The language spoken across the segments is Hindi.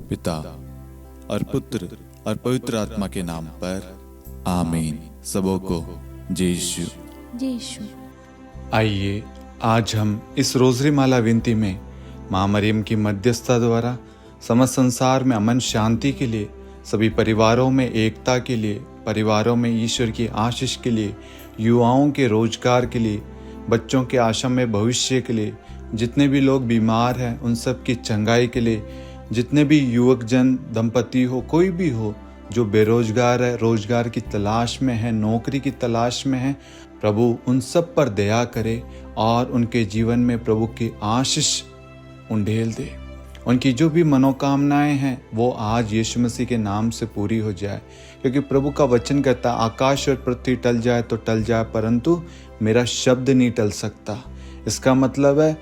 पिता और पुत्र और पवित्र आत्मा के नाम पर आमीन। सबों को जय यीशु। जय यीशु। आइए आज हम इस रोजरी माला विनती में माँ मरियम की मध्यस्थता द्वारा समस्त संसार में अमन शांति के लिए, सभी परिवारों में एकता के लिए, परिवारों में ईश्वर की आशीष के लिए, युवाओं के रोजगार के लिए, बच्चों के आशा में भविष्य के लिए, जितने भी लोग बीमार हैं उन सब की चंगाई के लिए, जितने भी युवक जन दंपति हो, कोई भी हो जो बेरोजगार है, रोजगार की तलाश में है, नौकरी की तलाश में है, प्रभु उन सब पर दया करे और उनके जीवन में प्रभु की आशीष उंडेल दे। उनकी जो भी मनोकामनाएं हैं वो आज यीशु मसीह के नाम से पूरी हो जाए, क्योंकि प्रभु का वचन कहता है आकाश और पृथ्वी टल जाए तो टल जाए परंतु मेरा शब्द नहीं टल सकता। इसका मतलब है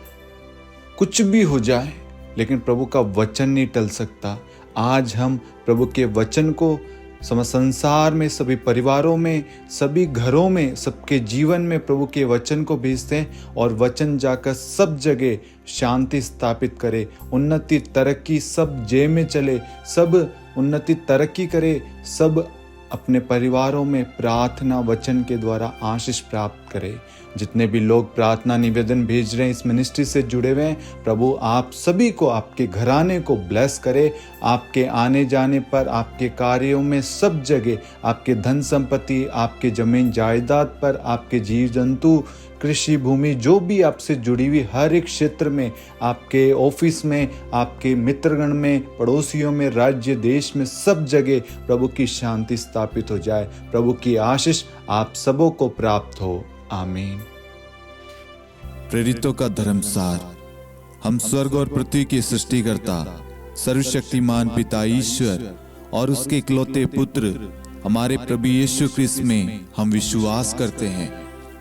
कुछ भी हो जाए लेकिन प्रभु का वचन नहीं टल सकता। आज हम प्रभु के वचन को समस्त संसार में, सभी परिवारों में, सभी घरों में, सबके जीवन में प्रभु के वचन को भेजते हैं और वचन जाकर सब जगह शांति स्थापित करे, उन्नति तरक्की सब जय में चले, सब उन्नति तरक्की करे, सब अपने परिवारों में प्रार्थना वचन के द्वारा आशीष प्राप्त करे। जितने भी लोग प्रार्थना निवेदन भेज रहे हैं, इस मिनिस्ट्री से जुड़े हुए हैं, प्रभु आप सभी को, आपके घराने को ब्लेस करे। आपके आने जाने पर, आपके कार्यों में सब जगह, आपके धन संपत्ति, आपके जमीन जायदाद पर, आपके जीव जंतु, कृषि भूमि, जो भी आपसे जुड़ी हुई हर एक क्षेत्र में, आपके ऑफिस में, आपके मित्रगण में, पड़ोसियों में, राज्य देश में, सब जगह प्रभु की शांति स्थापित हो जाए। प्रभु की आशीष आप सबों को प्राप्त हो। आमीन। प्रेरितों का धर्मसार। हम स्वर्ग और पृथ्वी के सृष्टिकर्ता सर्वशक्तिमान पिता ईश्वर और उसके इकलौते पुत्र हमारे प्रभु यीशु क्रिस्त में हम विश्वास करते हैं,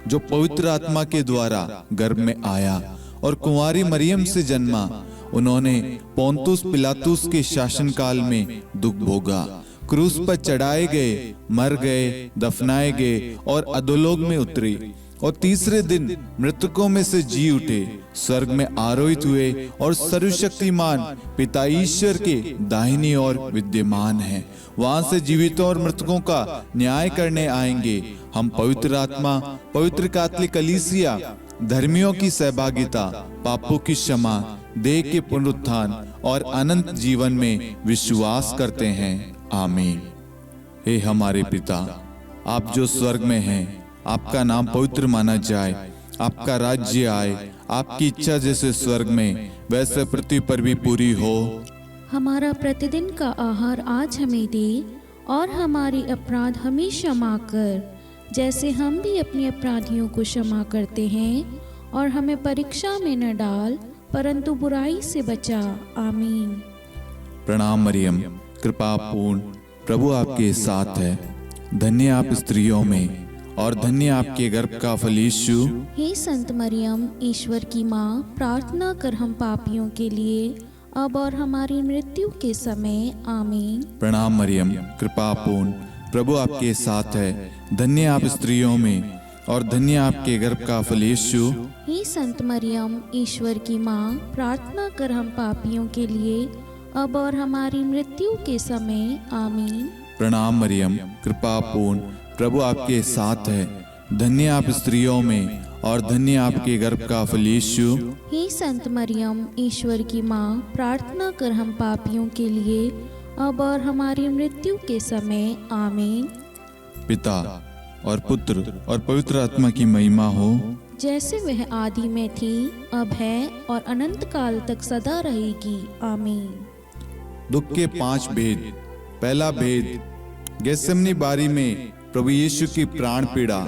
जो पवित्र आत्मा के द्वारा गर्भ में आया और कुंवारी मरियम से जन्मा। उन्होंने पोंतुस पिलातुस के शासनकाल में दुख भोगा, क्रूस पर चढ़ाए गए, मर गए, दफनाए गए और अधोलोक में उतरे और तीसरे दिन मृतकों में से जी उठे, स्वर्ग में आरोहित हुए और सर्वशक्तिमान पिता ईश्वर के दाहिनी ओर विद्यमान हैं। वहां से जीवितों और मृतकों का न्याय करने आएंगे। हम पवित्र आत्मा, पवित्र कैथोलिक कलीसिया, धर्मियों की सहभागिता, पापों की क्षमा, देह के पुनरुत्थान और अनंत जीवन में विश्वास करते हैं। आमीन। हे हमारे पिता, आप जो स्वर्ग में हैं, आपका नाम पवित्र माना जाए, आपका राज्य आए, आपकी इच्छा जैसे स्वर्ग में वैसे पृथ्वी पर भी पूरी हो। हमारा प्रतिदिन का आहार आज हमें दे और हमारे अपराध हमें क्षमा कर, जैसे हम भी अपने अपराधियों को क्षमा करते हैं, और हमें परीक्षा में न डाल परंतु बुराई से बचा। आमीन। प्रणाम मरियम, कृपा पूर्ण, प्रभु आपके साथ है। धन्य आप स्त्रियों में और धन्य आपके गर्भ का फल यीशु। हे संत मरियम, ईश्वर की माँ, प्रार्थना कर हम पापियों के लिए अब और हमारी मृत्यु के समय। आमीन। प्रणाम मरियम, कृपा पूर्ण, प्रभु आपके साथ है। धन्य आप स्त्रियों में और धन्य आपके गर्भ का फल यीशु। हे संत मरियम, ईश्वर की माँ, प्रार्थना कर हम पापियों के लिए अब और हमारी मृत्यु के समय। आमीन। प्रणाम मरियम, कृपा पूर्ण, प्रभु आपके साथ है। धन्य आप स्त्रियों में और धन्य आपके गर्भ का फल यीशु। हे संत मरियम, ईश्वर की माँ, प्रार्थना कर हम पापियों के लिए अब और हमारी मृत्यु के समय। आमीन। पिता और पुत्र और पवित्र आत्मा की महिमा हो, जैसे वह आदि में थी, अब है और अनंत काल तक सदा रहेगी। आमीन। दुख के 5 भेद। पहला भेद, गेत्सेमनी बारी में प्रभु यीशु की प्राण पीड़ा।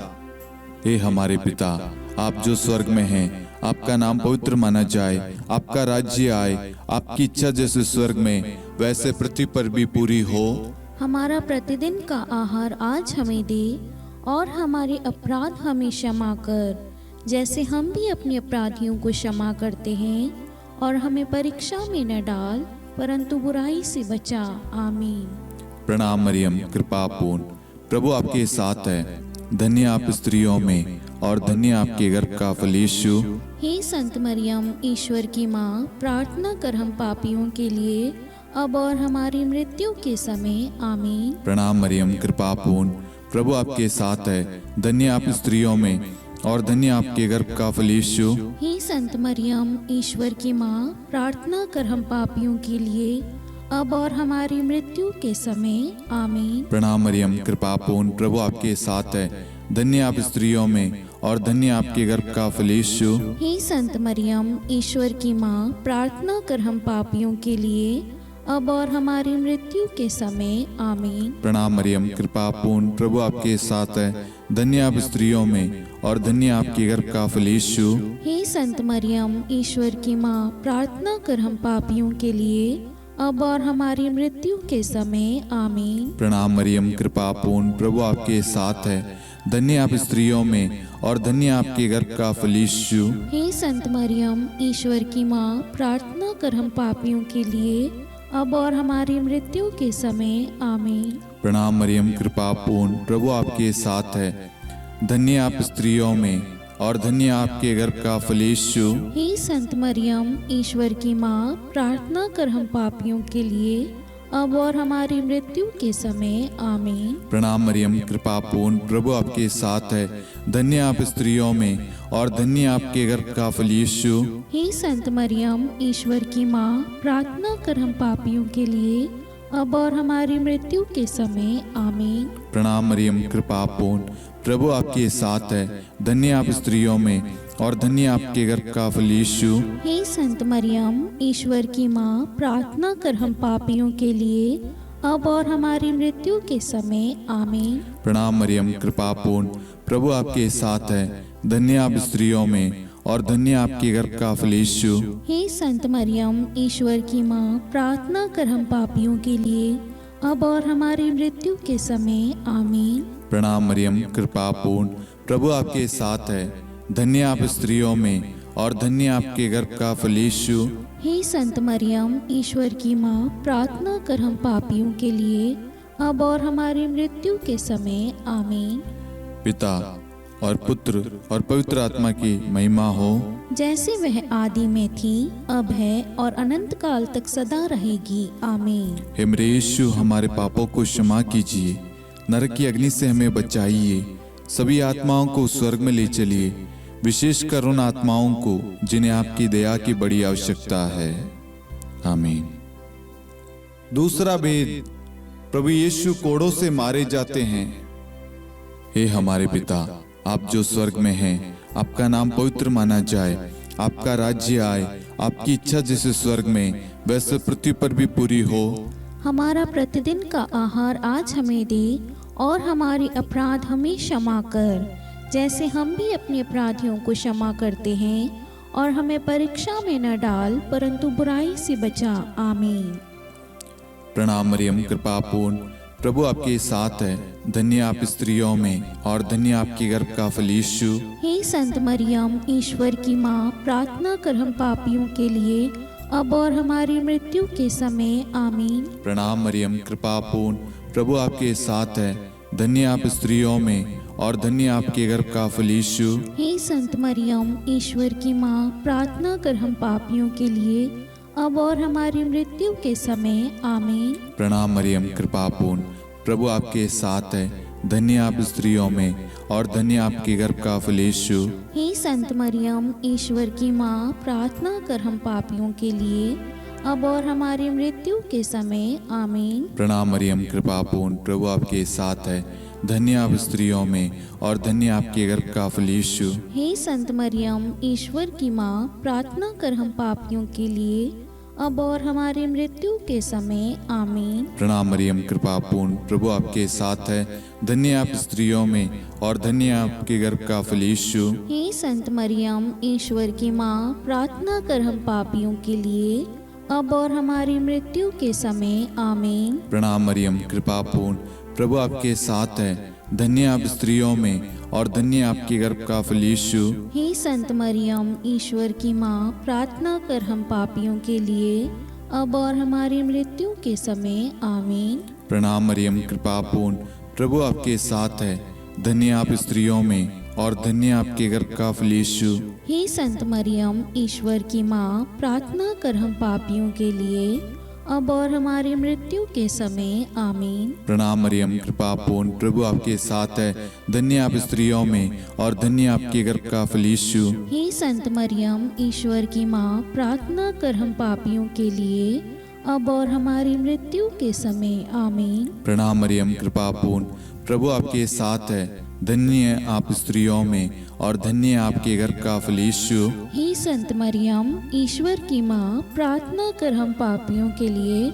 हे हमारे पिता, आप जो स्वर्ग में हैं, आपका नाम पवित्र माना जाए, आपका राज्य आए, आपकी इच्छा जैसे स्वर्ग में वैसे पृथ्वी पर भी पूरी हो। हमारा प्रतिदिन का आहार आज हमें दे और हमारे अपराध हमें क्षमा कर, जैसे हम भी अपने अपराधियों को क्षमा करते हैं, और हमें परीक्षा में न डाल परंतु बुराई से बचा। आमीन। प्रणाम मरियम, कृपा पूर्ण, प्रभु आपके साथ है। धन्य आप स्त्रियों में और धन्य आपके गर्भ का फल यीशु। हे संत मरियम, ईश्वर की माँ, प्रार्थना कर हम पापियों के लिए अब और हमारी मृत्यु के समय आमीन। प्रणाम मरियम, कृपा पूर्ण, प्रभु आपके साथ है। धन्य आप स्त्रियों में और धन्य आपके गर्भ का फल यीशु। हे संत मरियम, ईश्वर की माँ, प्रार्थना कर हम पापियों के लिए, अब और हमारी मृत्यु के समय आमीन। प्रणाम मरियम, कृपा पूर्ण, प्रभु आपके साथ है। धन्य आप स्त्रियों में और धन्य आपके गर्भ का फल यीशु। हे संत मरियम, ईश्वर की माँ, प्रार्थना कर हम पापियों के लिए, अब और हमारी मृत्यु के समय आमीन। प्रणाम मरियम, कृपा पूर्ण, प्रभु आपके साथ है। धन्य आप स्त्रियों में और धन्य आपके गर्भ का फल यीशु। हे संत मरियम, ईश्वर की माँ, प्रार्थना कर हम पापियों के लिए, अब और हमारी मृत्यु के समय आमीन। प्रणाम मरियम, कृपा पूर्ण, प्रभु आपके साथ है। धन्य आप स्त्रियों में और धन्य आपके गर्भ का फल यीशु। हे संत मरियम, ईश्वर की माँ, प्रार्थना कर हम पापियों के लिए, अब और हमारी मृत्यु के समय आमीन। प्रणाम मरियम, कृपा पूर्ण, प्रभु आपके साथ है। धन्य आप स्त्रियों में और धन्य आपके गर्भ का फल यीशु। हे संत मरियम, ईश्वर की माँ, प्रार्थना कर हम पापियों के लिए, अब और हमारी मृत्यु के समय आमीन। प्रणाम मरियम, कृपा पूर्ण, प्रभु आपके साथ है। धन्य आप स्त्रियों में और धन्य आपके गर्भ का फल यीशु। हे संत मरियम, ईश्वर की माँ, प्रार्थना कर हम पापियों के लिए, अब और हमारी मृत्यु के समय आमीन। प्रणाम मरियम, कृपा पूर्ण, प्रभु आपके साथ है। धन्य आप स्त्रियों में और धन्य आपके गर्भ का फल यीशु। हे संत मरियम, ईश्वर की माँ, प्रार्थना कर हम पापियों के लिए, अब और हमारी मृत्यु के समय आमीन। प्रणाम मरियम, कृपा पूर्ण, प्रभु आपके साथ है। धन्य आप स्त्रियों में और धन्य आपके गर्भ का फल यीशु। हे संत मरियम, ईश्वर की माँ, प्रार्थना कर हम पापियों के लिए, अब और हमारी मृत्यु के समय आमीन। प्रणाम मरियम, कृपा पूर्ण, प्रभु आपके साथ है। धन्य आप स्त्रियों में और धन्य आपके गर्भ का फल यीशु। हे संत मरियम, ईश्वर की माँ, प्रार्थना कर हम पापियों के लिए, अब और हमारी मृत्यु के समय आमीन। पिता और पुत्र और पवित्र आत्मा की महिमा हो, जैसे वह आदि में थी, अब है और अनंत काल तक सदा रहेगी आमीन। हे मेरे यीशु, हमारे पापों को क्षमा कीजिए, नरक की अग्नि से हमें बचाइए, सभी आत्माओं को स्वर्ग में ले चलिए, विशेषकर उन आत्माओं को जिन्हें आपकी दया की बड़ी आवश्यकता है। आमीन। दूसरा भेद, प्रभु यीशु कोड़ों से मारे जाते हैं। हे हमारे पिता, आप जो स्वर्ग में हैं, आपका नाम पवित्र माना जाए, आपका राज्य आए, आपकी इच्छा जैसे स्वर्ग में वैसे पृथ्वी पर भी पूरी हो। हमारा प्रतिदिन का आहार आज हमें दे, और हमारे अपराध हमें क्षमा कर, जैसे हम भी अपने अपराधियों को क्षमा करते हैं, और हमें परीक्षा में न डाल, परंतु बुराई से बचा। आमीन। प्रणाम मरियम, कृपा पूर्ण, प्रभु आपके साथ है। धन्य आप स्त्रियों में और धन्य आपके गर्भ का फल यीशु। हे संत मरियम, ईश्वर की माँ, प्रार्थना कर हम पापियों के लिए, अब और हमारी मृत्यु के समय आमीन। प्रणाम मरियम, कृपा पूर्ण, प्रभु आपके साथ है। धन्य आप स्त्रियों में और धन्य आपके गर्भ का फल यीशु। हे संत मरियम, ईश्वर की माँ, प्रार्थना कर हम पापियों के लिए, अब और हमारी मृत्यु के समय आमीन। प्रणाम मरियम, कृपा पूर्ण, प्रभु आपके साथ है। धन्य आप स्त्रियों में और धन्य आपके गर्भ का फल यीशु। हे संत मरियम, ईश्वर की माँ, प्रार्थना कर हम पापियों के लिए, अब और हमारी मृत्यु के समय आमीन। प्रणाम मरियम, कृपा पूर्ण, प्रभु आपके साथ है। धन्य आप स्त्रियों में और धन्य आपके गर्भ का फल यीशु। हे संत मरियम, ईश्वर की माँ, प्रार्थना कर हम पापियों के लिए, अब और हमारी मृत्यु के समय आमीन। प्रणाम मरियम, कृपा पूर्ण, प्रभु आपके साथ है। धन्य आप स्त्रियों में और धन्य आपके गर्भ का फल यीशु। हे संत मरियम, ईश्वर की माँ, प्रार्थना कर हम पापियों के लिए, अब और हमारी मृत्यु के समय आमीन। प्रणाम मरियम, कृपा पूर्ण, प्रभु आपके साथ है। धन्य आप स्त्रियों में और धन्य आपके गर्भ का फल यीशु। हे संत मरियम, ईश्वर की माँ, प्रार्थना कर हम पापियों के लिए, अब और हमारी मृत्यु के समय आमीन। प्रणाम मरियम, कृपा पूर्ण, प्रभु आपके साथ है। धन्य आप स्त्रियों में और धन्य आपके गर्भ का फल यीशु। हे संत मरियम, ईश्वर की माँ, प्रार्थना कर हम पापियों के लिए, अब और हमारी मृत्यु के समय आमीन। प्रणाम मरियम, कृपा पूर्ण, प्रभु आपके साथ है। धन्य आप स्त्रियों में और धन्य आपके गर्भ का फल यीशु। हे संत मरियम, ईश्वर की माँ, प्रार्थना कर हम पापियों के लिए, अब और हमारी मृत्यु के समय आमीन। प्रणाम मरियम, कृपा पूर्ण, प्रभु आपके साथ है। धन्य आप स्त्रियों में और धन्य आपके गर्भ का फल यीशु। हे संत मरियम, ईश्वर की माँ, प्रार्थना कर हम पापियों के लिए,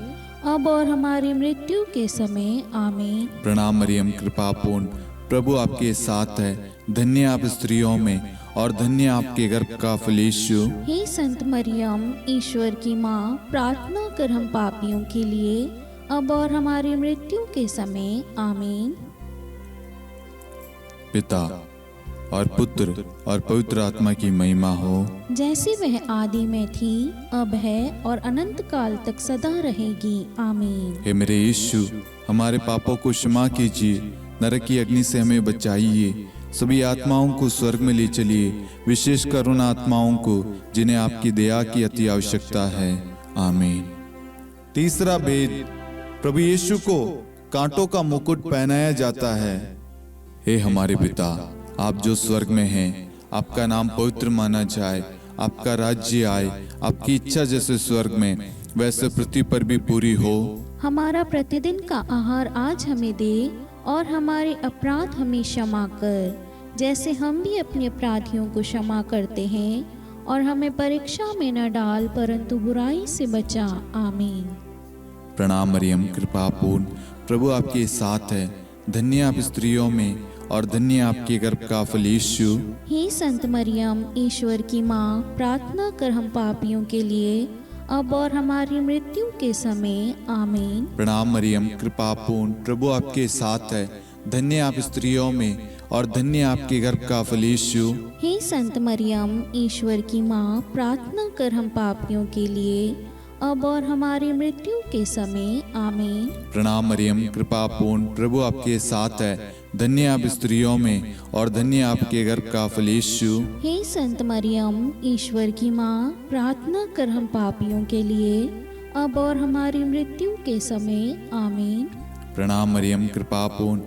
अब और हमारी मृत्यु के समय आमीन। प्रणाम मरियम, कृपा पूर्ण, प्रभु आपके साथ है। धन्य आप स्त्रियों में और धन्य आपके गर्भ का फल यीशु। हे संत मरियम, ईश्वर की माँ, प्रार्थना कर हम पापियों के लिए, अब और हमारी मृत्यु के समय आमीन। पिता और पुत्र और पवित्र आत्मा की महिमा हो, जैसे वह आदि में थी, अब है और अनंत काल तक सदा रहेगी आमीन। हे मेरे यीशु, हमारे पापों को क्षमा कीजिए, नरक की अग्नि से हमें बचाइए, सभी आत्माओं को स्वर्ग में ले चलिए, विशेषकर उन आत्माओं को जिन्हें आपकी दया की अति आवश्यकता है। आमीन। तीसरा भेद, प्रभु यीशु को कांटों का मुकुट पहनाया जाता है। हे हमारे पिता, आप जो स्वर्ग में हैं, आपका नाम पवित्र माना जाए, आपका राज्य आए, आपकी इच्छा जैसे स्वर्ग में वैसे पृथ्वी पर भी पूरी हो। हमारा प्रतिदिन का आहार आज हमें दे, और हमारे अपराध हमें क्षमा कर, जैसे हम भी अपने अपराधियों को क्षमा करते हैं, और हमें परीक्षा में न डाल, परंतु बुराई से बचा। आमीन। प्रणाम मरियम, कृपा पूर्ण, प्रभु आपके साथ है। धन्य आप स्त्रियों में और धन्य आपके गर्भ का फल यीशु। हे संत मरियम, ईश्वर की माँ, प्रार्थना कर हम पापियों के लिए, अब और हमारी मृत्यु के समय आमीन। प्रणाम मरियम, कृपा पूर्ण, प्रभु आपके साथ है। धन्य आप स्त्रियों में और धन्य आपके गर्भ का फल यीशु। हे संत मरियम, ईश्वर की माँ, प्रार्थना कर हम पापियों के लिए, अब और हमारी मृत्यु के समय आमीन। प्रणाम मरियम, कृपा पूर्ण, प्रभु आपके साथ है। धन्य आप स्त्रियों में और धन्य आपके गर्भ का फल यीशु। हे संत मरियम, ईश्वर की माँ, प्रार्थना कर हम पापियों के लिए, अब और हमारी मृत्यु के समय आमीन। प्रणाम मरियम, कृपा पूर्ण,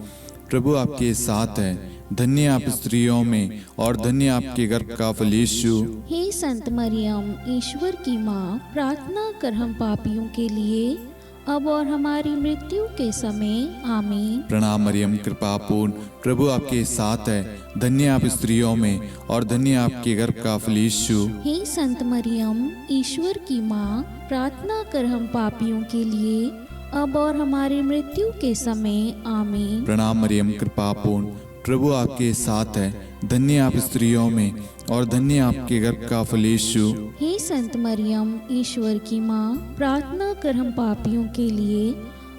प्रभु आपके साथ है। धन्य आप स्त्रियों में और धन्य आपके गर्भ का फल यीशु। हे संत मरियम, ईश्वर की माँ, प्रार्थना कर हम पापियों के लिए, अब और हमारी मृत्यु के समय आमीन। प्रणाम मरियम, कृपा पूर्ण, प्रभु आपके साथ है। धन्य आप स्त्रियों में और धन्य आपके गर्भ का फल यीशु। हे संत मरियम, ईश्वर की माँ, प्रार्थना कर हम पापियों के लिए, अब और हमारी मृत्यु के समय आमीन। प्रणाम मरियम, कृपा पूर्ण, प्रभु आपके साथ है। धन्य आप स्त्रियों में और धन्य आपके गर्भ का फल यीशु। हे संत मरियम, ईश्वर की माँ, प्रार्थना कर हम पापियों के लिए,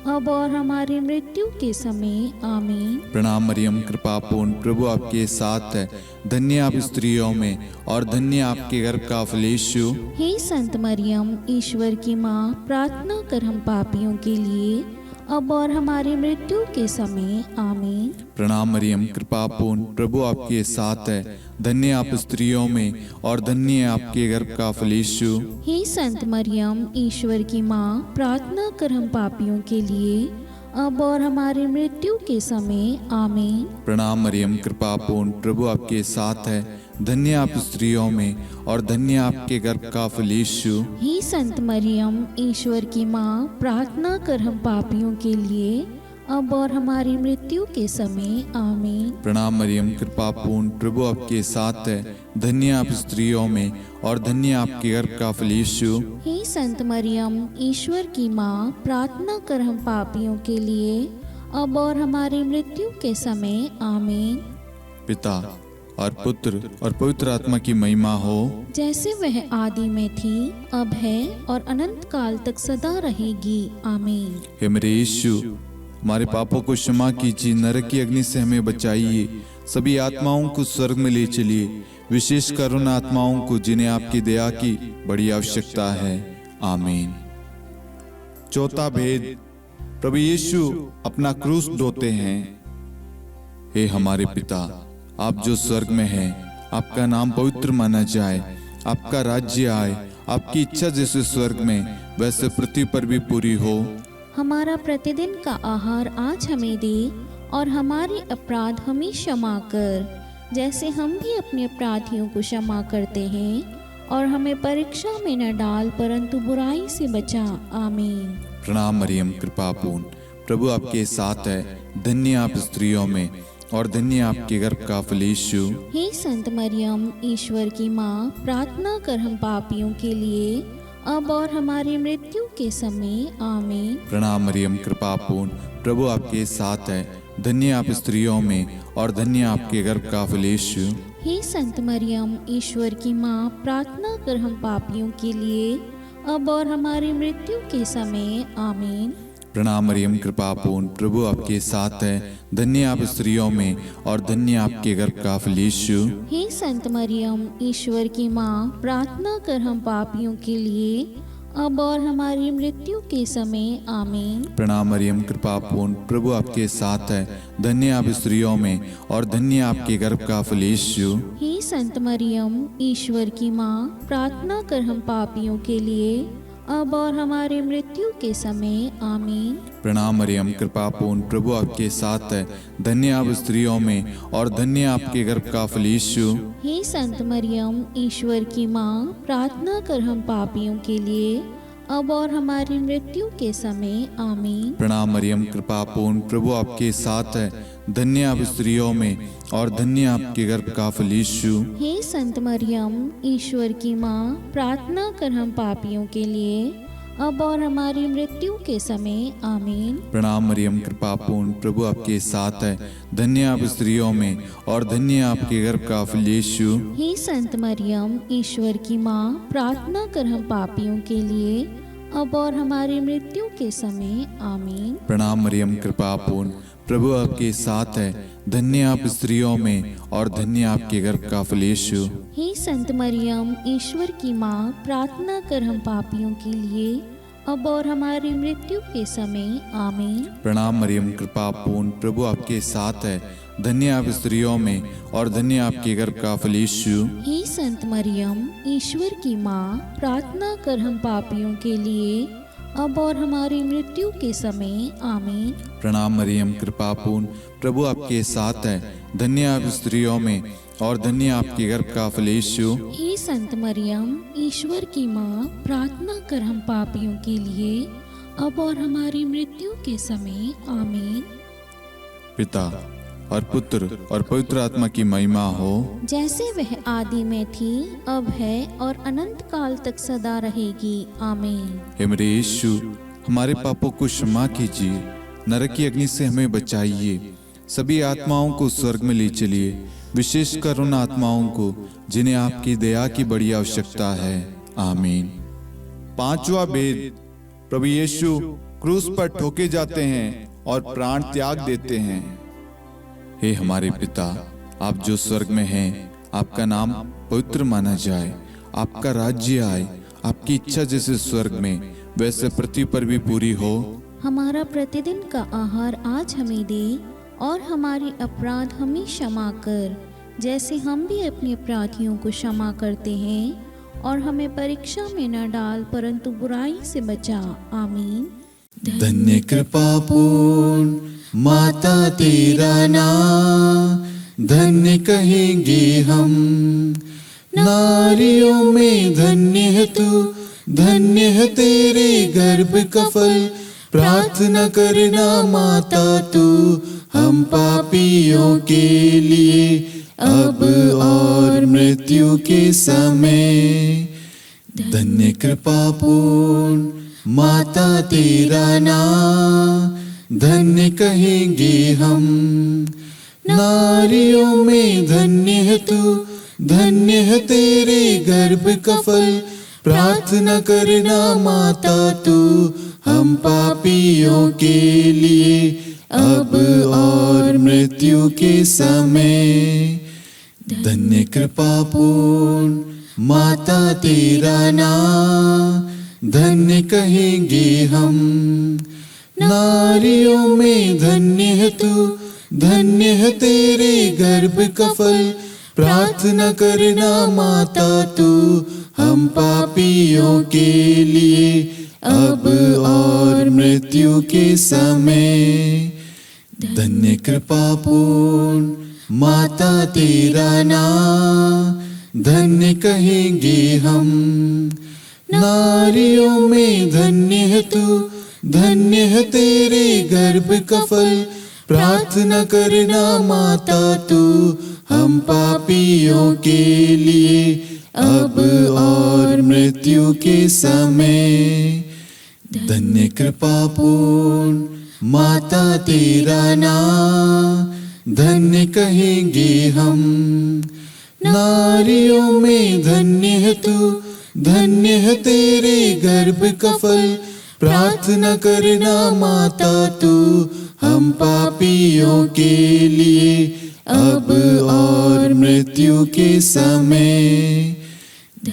अब और हमारी मृत्यु के समय आमीन। प्रणाम मरियम, कृपा पूर्ण, प्रभु आपके साथ है। धन्य आप स्त्रियों में और धन्य आपके गर्भ का फल यीशु। हे संत मरियम, ईश्वर की माँ, प्रार्थना कर हम पापियों के लिए, अब और हमारी मृत्यु के समय आमीन। प्रणाम मरियम, कृपा पूर्ण, प्रभु आपके साथ है। धन्य आप स्त्रियों में और धन्य आपके गर्भ का फल यीशु। हे संत मरियम, ईश्वर की माँ, प्रार्थना कर हम पापियों के लिए, अब और हमारी मृत्यु के समय आमीन। प्रणाम मरियम, कृपा पूर्ण, प्रभु आपके साथ है। धन्य आप स्त्रियों में और धन्य आपके गर्भ का फल यीशु। हे संत मरियम, ईश्वर की माँ, प्रार्थना कर हम पापियों के लिए, अब और हमारी मृत्यु के समय आमीन। प्रणाम मरियम, कृपा पूर्ण, प्रभु आपके साथ है। धन्य आप स्त्रियों में और धन्य आपके गर्भ का फल यीशु। हे संत मरियम, ईश्वर की माँ, प्रार्थना कर हम पापियों के लिए, अब और हमारी मृत्यु के समय आमीन। पिता और पुत्र और पवित्र आत्मा की महिमा हो, जैसे वह आदि में थी, अब है और अनंत काल तक सदा रहेगी आमीन। हे मेरे यीशु, हमारे पापों को क्षमा कीजिए, नरक की अग्नि से हमें बचाइए, सभी आत्माओं को स्वर्ग में ले चलिए, विशेषकर उन आत्माओं को जिन्हें आपकी दया की बड़ी आवश्यकता है। आमीन। चौथा भेद, प्रभु यीशु अपना क्रूस ढोते हैं। हे हमारे पिता, आप जो स्वर्ग में हैं, आपका नाम पवित्र माना जाए, आपका राज्य आए, आपकी इच्छा जैसे स्वर्ग में वैसे पृथ्वी पर भी पूरी हो। हमारा प्रतिदिन का आहार आज हमें दे और हमारे अपराध हमें क्षमा कर, जैसे हम भी अपने अपराधियों को क्षमा करते हैं, और हमें परीक्षा में न डाल परंतु बुराई से बचा। आमीन। प्रणाम मरियम, कृपा पूर्ण, प्रभु आपके साथ है। धन्य आप स्त्रियों में और धन्य आपके गर्भ का फल यीशु। हे संत मरियम, ईश्वर की माँ, प्रार्थना कर हम पापियों के लिए अब और हमारी मृत्यु के समय। आमीन। प्रणाम मरियम, कृपा पूर्ण, प्रभु आपके साथ है। धन्य आप स्त्रियों में और धन्य आपके गर्भ का फल यीशु। हे संत मरियम, ईश्वर की माँ, प्रार्थना कर हम पापियों के लिए अब और हमारी मृत्यु के समय। आमीन। प्रणाम मरियम, कृपा पूर्ण, प्रभु आपके साथ है। धन्य आप स्त्रियों में और धन्य आपके गर्भ का फल यीशु। हे संत मरियम, ईश्वर की माँ, प्रार्थना कर हम पापियों के लिए अब और हमारी मृत्यु के समय। आमीन। प्रणाम मरियम, कृपा पूर्ण, प्रभु आपके साथ है। धन्य आप स्त्रियों में और धन्य आपके गर्भ का फल यीशु। हे संत मरियम, ईश्वर की माँ, प्रार्थना कर हम पापियों के लिए अब और हमारी मृत्यु के समय। आमीन। प्रणाम मरियम, कृपा पूर्ण, प्रभु आपके साथ है। धन्य आप स्त्रियों में और धन्य आपके गर्भ का फल यीशु। हे संत मरियम, ईश्वर की माँ, प्रार्थना कर हम पापियों के लिए अब और हमारी मृत्यु के समय। आमीन। प्रणाम मरियम, कृपा पूर्ण, प्रभु आपके साथ है। धन्य आप स्त्रियों में और धन्य आपके गर्भ का फल यीशु। हे संत मरियम, ईश्वर की माँ, प्रार्थना कर हम पापियों के लिए अब और हमारी मृत्यु के समय। आमीन। प्रणाम मरियम, कृपा पूर्ण, प्रभु आपके साथ है। धन्य आप स्त्रियों में और धन्य आपके गर्भ का फल यीशु। हे संत मरियम, ईश्वर की माँ, प्रार्थना कर हम पापियों के लिए अब और हमारी मृत्यु के समय। आमीन। प्रणाम मरियम, कृपा पूर्ण, प्रभु आपके साथ है। धन्य आप स्त्रियों में और धन्य आपके गर्भ का फल यीशु। हे संत मरियम, ईश्वर की माँ, प्रार्थना कर हम पापियों के लिए अब और हमारी मृत्यु के समय। आमीन। प्रणाम मरियम, कृपा पूर्ण, प्रभु आपके साथ है। धन्य आप स्त्रियों में और धन्य आपके गर्भ का फल यीशु। हे संत मरियम, ईश्वर की माँ, प्रार्थना कर हम पापियों के लिए अब और हमारी मृत्यु के समय। आमीन। प्रणाम मरियम, कृपा पूर्ण, प्रभु आपके साथ है। धन्य आप स्त्रियों में और धन्य आपके गर्भ का फल यीशु। हे संत मरियम, ईश्वर की माँ, प्रार्थना कर हम पापियों के लिए अब और हमारी मृत्यु के समय। आमीन। पिता और पुत्र और पवित्र आत्मा की महिमा हो, जैसे वह आदि में थी, अब है और अनंत काल तक सदा रहेगी। आमीन। हे मेरे यीशु, हमारे पापों को क्षमा कीजिए, नरक की अग्नि से हमें बचाइए, सभी आत्माओं को स्वर्ग में ले चलिए, विशेषकर उन आत्माओं को जिन्हें आपकी दया की बड़ी आवश्यकता है। आमीन। पांचवा भेद, प्रभु यीशु क्रूस पर ठोके जाते हैं और प्राण त्याग देते हैं। हे हमारे पिता, आप जो स्वर्ग में हैं, आपका नाम पवित्र माना जाए, आपका राज्य आए, आपकी इच्छा जैसे स्वर्ग में वैसे पृथ्वी पर भी पूरी हो। हमारा प्रतिदिन का आहार आज हमें दे और हमारे अपराध हमें क्षमा कर, जैसे हम भी अपने अपराधियों को क्षमा करते हैं, और हमें परीक्षा में न डाल परंतु बुराई से बचा। आमीन। धन्य कृपा पूर्ण माता तेरा नाम, धन्य कहेंगे हम, नारियों में धन्य है तू, धन्य है तेरे गर्भ का फल। प्रार्थना करना माता तू हम पापियों के लिए, अब और मृत्यु के समय। धन्य कृपा पूर्ण माता तेरा नाम, धन्य कहेंगे हम, नारियों में धन्य है तू, धन्य है तेरे गर्भ का फल। प्रार्थना करना माता तू हम पापियों के लिए, अब और मृत्यु के समय। धन्य कृपा पूर्ण माता तेरा नाम, धन्य कहेंगे हम, नारियों में धन्य है तू, धन्य है तेरे गर्भ का फल। प्रार्थना करना माता तू हम पापियों के लिए, अब और मृत्यु के समय। धन्य कृपा पूर्ण माता तेरा नाम, धन्य कहेंगे हम। नारियों में धन्य है तू, धन्य है तेरे गर्भ का फल। प्रार्थना करना माता तू हम पापियों के लिए, अब और मृत्यु के समय। धन्य कृपा पूर्ण माता तेरा नाम, धन्य कहेंगे हम। नारियों में धन्य है तू, धन्य है तेरे गर्भ का फल। प्रार्थना करना माता तू हम पापियों के लिए, अब और मृत्यु के समय।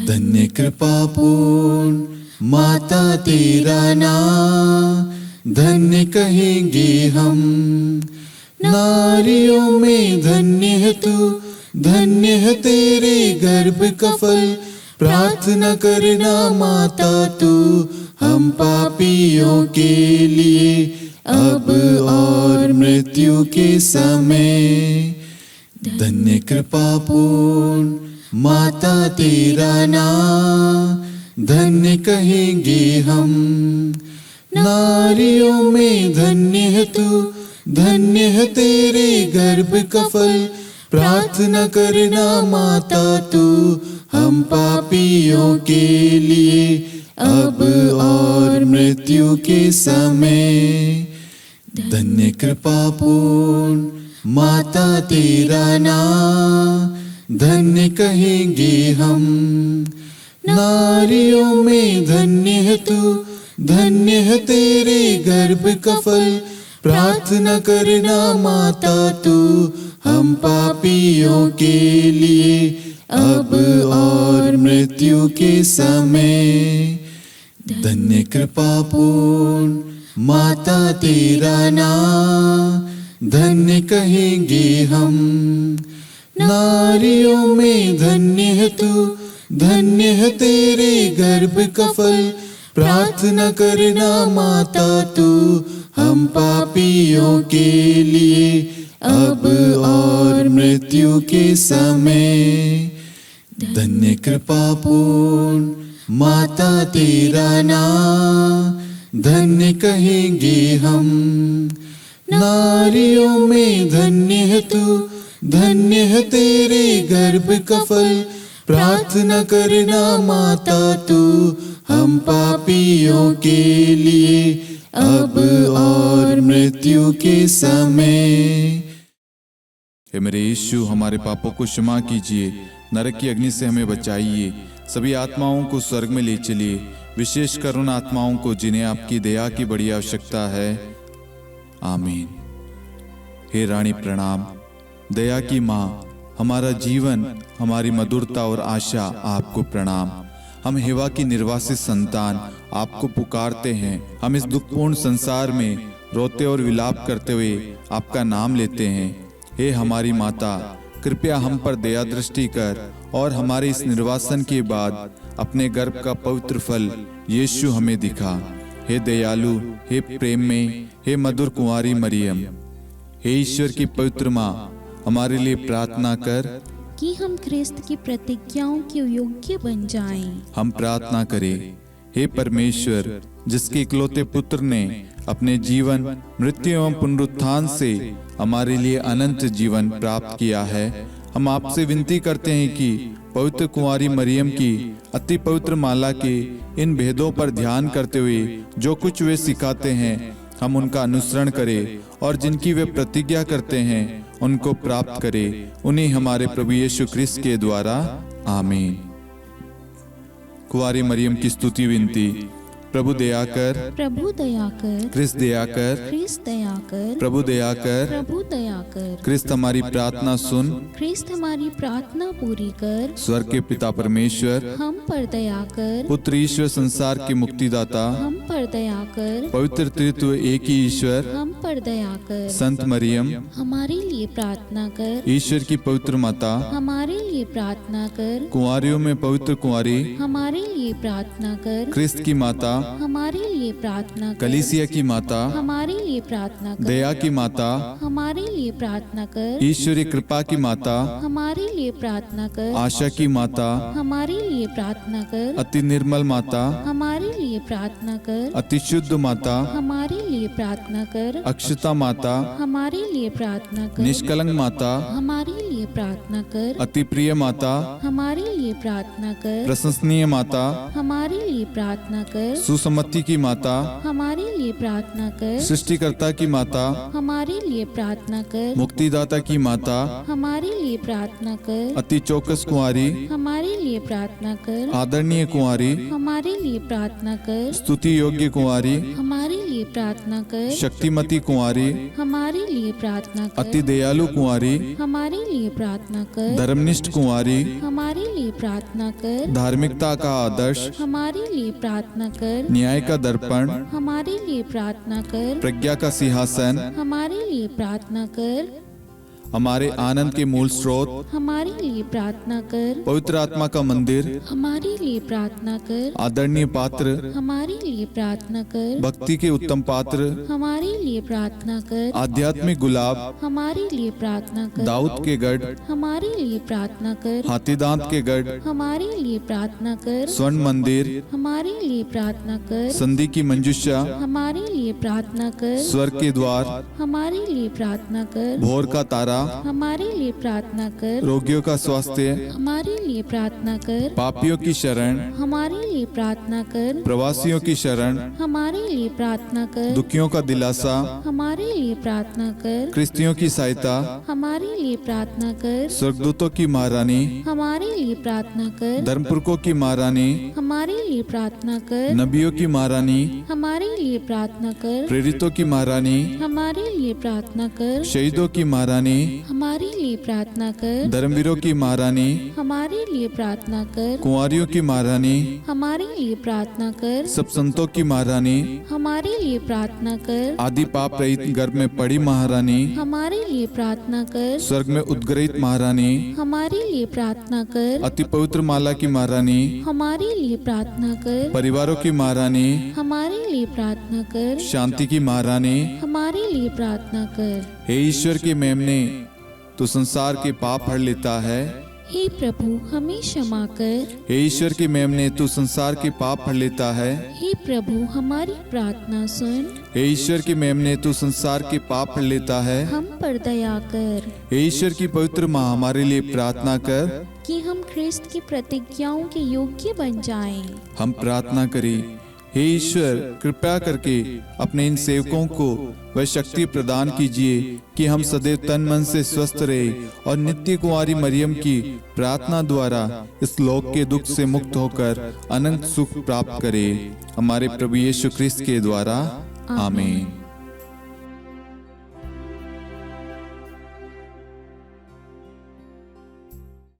धन्य कृपा पूर्ण माता तेरा नाम, धन्य कहेंगे हम। नारियों में धन्य है तू, धन्य है तेरे गर्भ का फल। प्रार्थना करना माता तू हम पापियों के लिए, अब और मृत्यु के समय। धन्य कृपा पूर्ण माता तेरा नाम, धन्य कहेंगे हम। नारियों में धन्य है तू, धन्य है तेरे गर्भ का फल। प्रार्थना करना माता तू हम पापियों के लिए, अब और मृत्यु के समय। धन्य कृपा पूर्ण माता तेरा नाम, धन्य कहेंगे हम। नारियों में धन्य है तू, धन्य है तेरे गर्भ का फल। प्रार्थना करना माता तू हम पापियों के लिए, अब और मृत्यु के समय। धन्य कृपा पूर्ण माता तेरा नाम, धन्य कहेंगे हम। नारियों में धन्य है तू, धन्य है तेरे गर्भ का फल। प्रार्थना करना माता तू हम पापियों के लिए, अब और मृत्यु के समय। धन्य कृपा पूर्ण माता तेरा नाम, धन्य कहेंगे हम। नारियों में धन्य है तू, धन्य है तेरे गर्भ का फल। प्रार्थना करना माता तू हम पापियों के लिए, अब और मृत्यु के समय। हे मेरे यीशु, हमारे पापों को क्षमा कीजिए, नरक की अग्नि से हमें बचाइए, सभी आत्माओं को स्वर्ग में ले चलिए, विशेषकर उन आत्माओं को जिन्हें आपकी दया की बड़ी आवश्यकता है। आमीन। हे रानी प्रणाम, दया की माँ, हमारा जीवन, हमारी मधुरता और आशा आपको प्रणाम। हम हेवा की निर्वासित संतान आपको पुकारते हैं। हम इस दुखपूर्ण संसार में रोते और विलाप करते हुए आपका नाम लेते हैं। हे हमारी माता, कृपया हम पर दया दृष्टि कर और हमारे इस निर्वासन के बाद अपने गर्भ का पवित्र फल यीशु हमें दिखा। हे दयालु, हे प्रेम में, हे मधुर कुंवारी मरियम, हे ईश्वर की पवित्र माँ, हमारे लिए प्रार्थना कर कि हम ख्रिस्त की प्रतिज्ञाओं के योग्य बन जाएं। हम प्रार्थना करें। हे परमेश्वर, जिसके इकलौते पुत्र ने अपने जीवन, मृत्यु एवं पुनरुत्थान से हमारे लिए अनंत जीवन प्राप्त किया है, हम आपसे विनती करते हैं कि पवित्र कुंवारी मरियम की अति पवित्र माला के इन भेदों पर ध्यान करते हुए जो कुछ वे सिखाते हैं, हम उनका अनुसरण करें और जिनकी वे प्रतिज्ञा करते हैं उनको प्राप्त करें। उन्हीं हमारे प्रभु यीशु ख्रिस्त के द्वारा। आमीन। कुंवारी मरियम की स्तुति विनती। प्रभु दया कर, प्रभु दया कर, क्रिस्त दया कर, ख्रिस्त दया कर, प्रभु दया कर, प्रभु दया कर, क्रिस्त हमारी प्रार्थना सुन। ख्रिस्त हमारी प्रार्थना पूरी कर, स्वर्ग के पिता परमेश्वर, हम पर दया कर, पुत्र ईश्वर संसार के मुक्तिदाता, हम पर दया कर, पवित्र त्रित्व एक ही ईश्वर, हम पर दया कर, संत मरियम, हमारे लिए प्रार्थना कर, ईश्वर की पवित्र माता, हमारे लिए प्रार्थना कर, कुंवारियों में पवित्र कुंवारी, हमारे लिए प्रार्थना कर, क्रिस्त की माता, हमारे लिए प्रार्थना कर, कलीसिया की माता, हमारे लिए प्रार्थना कर, दया की माता, हमारे लिए प्रार्थना कर, ईश्वरी कृपा की माता, हमारे लिए प्रार्थना कर, आशा की माता, हमारे लिए प्रार्थना कर, अति निर्मल माता, हमारे लिए प्रार्थना कर, अति शुद्ध माता, हमारे लिए प्रार्थना कर, अक्षता माता, हमारे लिए प्रार्थना कर, निष्कलंक माता, हमारे लिए प्रार्थना कर, अति प्रिय माता, हमारे लिए प्रार्थना कर, प्रशंसनीय माता, हमारे लिए प्रार्थना कर, सुसम्मति की माता, हमारे लिए प्रार्थना कर, सृष्टिकर्ता की माता, हमारे लिए प्रार्थना कर, मुक्तिदाता की माता, हमारे लिए प्रार्थना कर, अति चौकस कुंवारी, हमारे लिए प्रार्थना कर, आदरणीय कुंवारी, हमारे लिए प्रार्थना कर, स्तुति योग्य कुंवारी, हमारे लिए प्रार्थना कर, शक्तिमती कुंवारी, हमारे लिए प्रार्थना अति कर, दयालु कुंवारी, हमारे लिए प्रार्थना कर, धर्मनिष्ठ कुंवारी, हमारे लिए प्रार्थना कर, धार्मिकता का आदर्श, हमारे लिए प्रार्थना कर, न्याय का दर्पण, हमारे लिए प्रार्थना कर, प्रज्ञा का सिंहासन, हमारे लिए प्रार्थना कर, हमारे आनंद के मूल स्रोत, हमारे लिए प्रार्थना कर, पवित्र आत्मा का मंदिर, हमारे लिए प्रार्थना कर, आदरणीय पात्र, हमारे लिए प्रार्थना कर, भक्ति के उत्तम पात्र, हमारे लिए प्रार्थना कर, आध्यात्मिक गुलाब, हमारे लिए प्रार्थना कर, दाऊद के गढ़, हमारे लिए प्रार्थना कर, हाथीदांत के गढ़, हमारे लिए प्रार्थना कर, स्वर्ण मंदिर, हमारे लिए प्रार्थना कर, संधि की मंजुषा, हमारे लिए प्रार्थना कर, स्वर्ग के द्वार, हमारे लिए प्रार्थना कर, भोर का तारा, हमारे लिए प्रार्थना कर, रोगियों का स्वास्थ्य, हमारे लिए प्रार्थना कर, पापियों की शरण, हमारे लिए प्रार्थना कर, प्रवासियों की शरण, हमारे लिए प्रार्थना कर, दुखियों का दिलासा, हमारे लिए प्रार्थना कर, क्रिस्तियों की सहायता, हमारे लिए प्रार्थना कर, स्वर्गदूतों की महारानी, हमारे लिए प्रार्थना कर, धर्मपुरखों की महारानी, हमारे लिए प्रार्थना कर, नबियों की महारानी, हमारे लिए प्रार्थना कर, प्रेरितों की महारानी, हमारे लिए प्रार्थना कर, शहीदों की महारानी, हमारे लिए प्रार्थना कर, धर्मवीरों की महारानी, हमारे लिए प्रार्थना कर, कुंवारियों की महारानी, हमारे लिए प्रार्थना कर, सब संतों की महारानी, हमारे लिए प्रार्थना कर, आदि पाप रहित गर्भ में पड़ी महारानी, हमारे लिए प्रार्थना कर, स्वर्ग में उद्गृहित महारानी, हमारे लिए प्रार्थना कर, अति पवित्र माला की महारानी, हमारे लिए प्रार्थना कर, परिवारों की महारानी, हमारे लिए प्रार्थना कर, शांति की महारानी, हमारे लिए प्रार्थना कर। हे ईश्वर के मेमने, तू संसार के पाप हर लेता है। हे प्रभु हमें क्षमा कर। हे ईश्वर के मेमने, तू संसार के पाप हर लेता है। हे प्रभु हमारी प्रार्थना सुन। हे ईश्वर के मेमने, तू संसार के पाप हर लेता है। हम पर दया कर हे ईश्वर की पवित्र माँ, हमारे लिए प्रार्थना कर कि हम ख्रिस्त की प्रतिज्ञाओं के योग्य बन जाएं। हम प्रार्थना करें। हे ईश्वर, कृपया करके अपने इन सेवकों को वह शक्ति प्रदान कीजिए कि हम सदैव तन मन से स्वस्थ रहे और नित्य कुंवारी मरियम की प्रार्थना द्वारा इस लोक के दुख से मुक्त होकर अनंत सुख प्राप्त करें। हमारे प्रभु यीशु ख्रिस्त के द्वारा आमीन।